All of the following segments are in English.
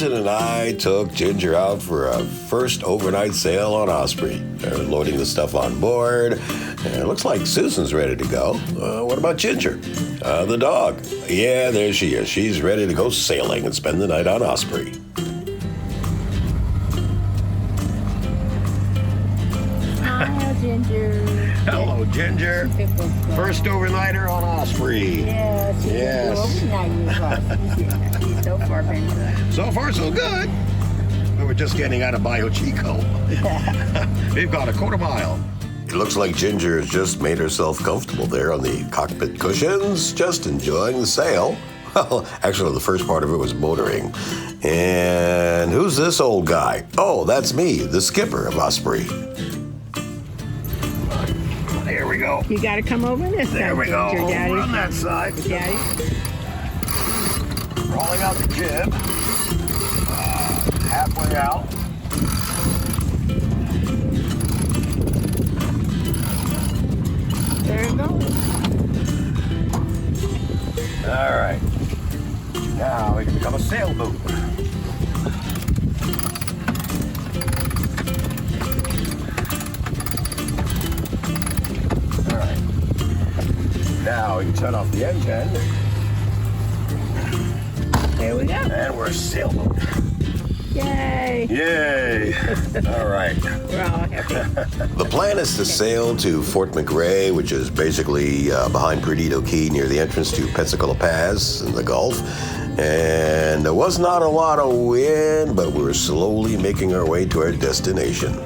Susan and I took Ginger out for a first overnight sail on Osprey. They're loading the stuff on board, and it looks like Susan's ready to go. What about Ginger? The dog. Yeah, there she is. She's ready to go sailing and spend the night on Osprey. Hi, Ginger. Hello, Ginger. First overnighter on Osprey. Yes. She's so far been. So far, so good. We were just getting out of Bio Chico. We've got a quarter mile. It looks like Ginger has just made herself comfortable there on the cockpit cushions, just enjoying the sail. Well, actually, the first part of it was motoring. And who's this old guy? Oh, that's me, the skipper of Osprey. There we go. You got to come over this side. There we go. Ginger, Daddy. Over on that side. Daddy. Rolling out the jib. Halfway out. There you go. All right. Now we can become a sailboat. All right. Now we can turn off the engine. There we go. And we're a sailboat. Yay. Yay! All right. We're all happy. The plan is to sail to Fort McRee, which is basically behind Perdido Key near the entrance to Pensacola Pass in the Gulf. And there was not a lot of wind, but we were slowly making our way to our destination.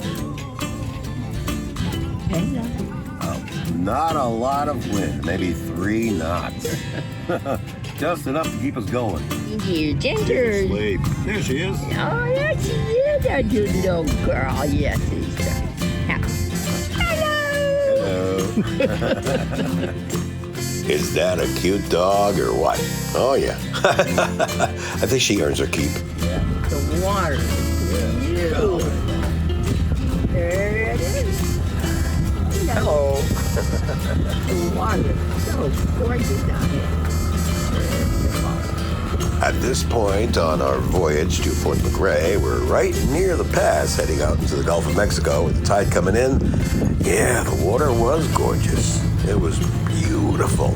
Not a lot of wind, maybe 3 knots. Just enough to keep us going. Ginger. Sleep. There she is. Oh, there she is, that good little girl. Yes, it's Hello. Hello. Is that a cute dog or what? Oh, yeah. I think she earns her keep. Yeah, the water. Yeah. There it is. Hello. The water is so gorgeous down here. At this point on our voyage to Fort McRee, we're right near the pass, heading out into the Gulf of Mexico with the tide coming in. Yeah, the water was gorgeous. It was beautiful.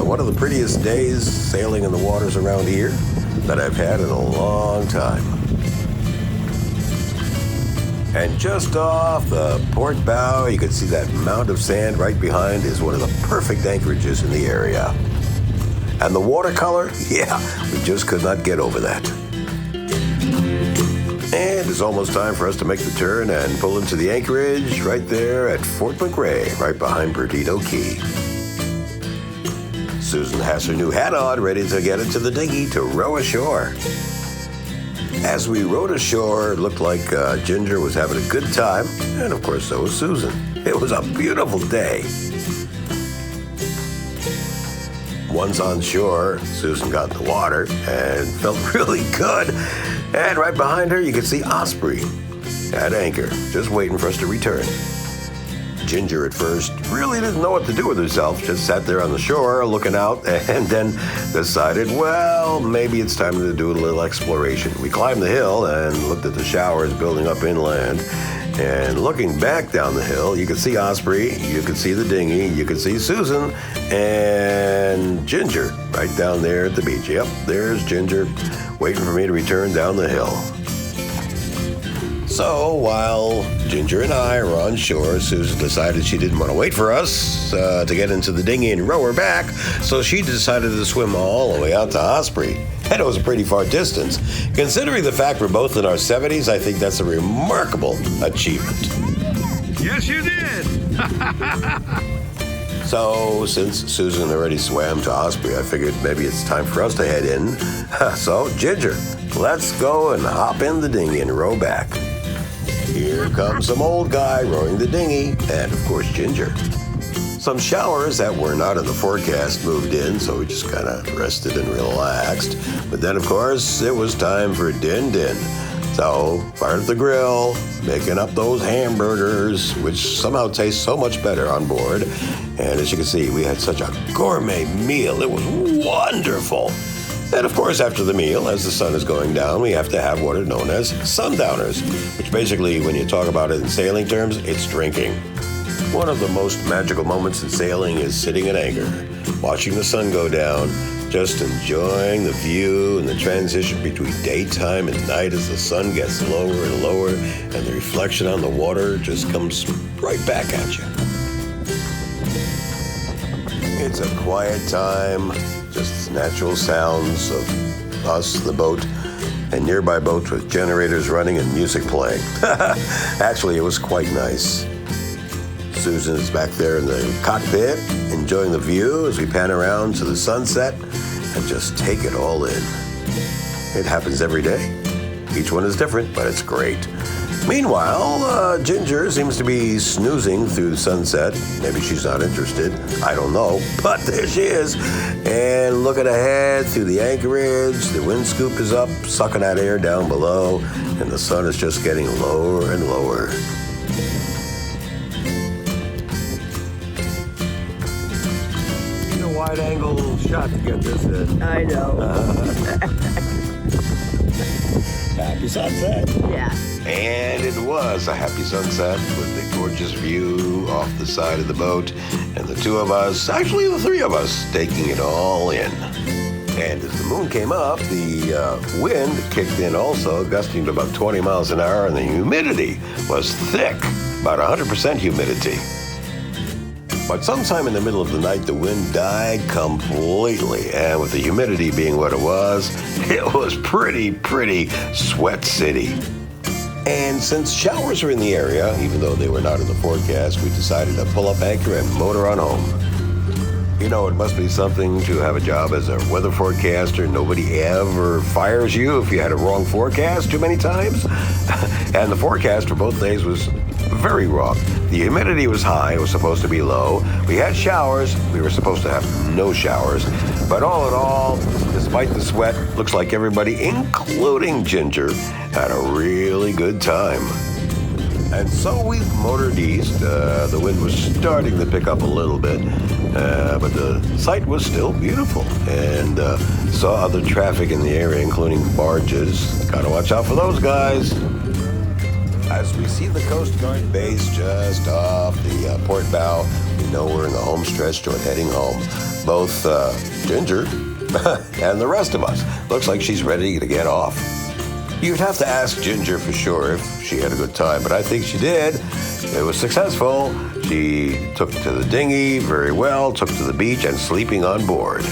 One of the prettiest days sailing in the waters around here that I've had in a long time. And just off the port bow, you can see that mound of sand right behind is one of the perfect anchorages in the area. And the watercolor, yeah, we just could not get over that. And it's almost time for us to make the turn and pull into the anchorage right there at Fort McRee, right behind Perdido Key. Susan has her new hat on, ready to get into the dinghy to row ashore. As we rowed ashore, it looked like Ginger was having a good time, and of course so was Susan. It was a beautiful day. Once on shore, Susan got in the water and felt really good. And right behind her, you could see Osprey at anchor, just waiting for us to return. Ginger at first really didn't know what to do with herself, just sat there on the shore looking out and then decided, well, maybe it's time to do a little exploration. We climbed the hill and looked at the showers building up inland. And looking back down the hill, you could see Osprey, you could see the dinghy, you could see Susan and Ginger right down there at the beach. Yep, there's Ginger waiting for me to return down the hill. So while Ginger and I were on shore, Susan decided she didn't want to wait for us to get into the dinghy and row her back, so she decided to swim all the way out to Osprey. And it was a pretty far distance. Considering the fact we're both in our 70s, I think that's a remarkable achievement. Yes, you did. So, since Susan already swam to Osprey, I figured maybe it's time for us to head in. So, Ginger, let's go and hop in the dinghy and row back. Here comes some old guy rowing the dinghy, and of course, Ginger. Some showers that were not in the forecast moved in, so we just kind of rested and relaxed. But then, of course, it was time for din-din. So, fired up the grill, making up those hamburgers, which somehow taste so much better on board. And as you can see, we had such a gourmet meal. It was wonderful. And of course, after the meal, as the sun is going down, we have to have what are known as sundowners, which basically, when you talk about it in sailing terms, it's drinking. One of the most magical moments in sailing is sitting at anchor, watching the sun go down, just enjoying the view and the transition between daytime and night as the sun gets lower and lower, and the reflection on the water just comes right back at you. It's a quiet time, just natural sounds of us, the boat, and nearby boats with generators running and music playing. Actually, it was quite nice. Susan is back there in the cockpit, enjoying the view as we pan around to the sunset and just take it all in. It happens every day. Each one is different, but it's great. Meanwhile, Ginger seems to be snoozing through the sunset. Maybe she's not interested. I don't know. But there she is. And looking ahead through the anchorage, the wind scoop is up, sucking that air down below, and the sun is just getting lower and lower. Need a wide-angle shot to get this in. I know. Happy sunset. Yeah. And it was a happy sunset with a gorgeous view off the side of the boat, and the two of us, actually the three of us, taking it all in. And as the moon came up, the wind kicked in also, gusting to about 20 miles an hour, and the humidity was thick, about 100% humidity. But sometime in the middle of the night, the wind died completely, and with the humidity being what it was pretty sweat city. And since showers are in the area, even though they were not in the forecast, we decided to pull up anchor and motor on home. You know, it must be something to have a job as a weather forecaster. Nobody ever fires you if you had a wrong forecast too many times. And the forecast for both days was very wrong. The humidity was high, it was supposed to be low. We had showers, we were supposed to have no showers. But all in all, despite the sweat, looks like everybody, including Ginger, had a really good time. And so we motored east. The wind was starting to pick up a little bit, but the sight was still beautiful. And saw other traffic in the area, including barges. Gotta watch out for those guys. As we see the Coast Guard base just off the port bow, we know we're in the home stretch toward heading home. Both Ginger and the rest of us. Looks like she's ready to get off. You'd have to ask Ginger for sure if she had a good time, but I think she did. It was successful. She took to the dinghy very well, took to the beach, and sleeping on board.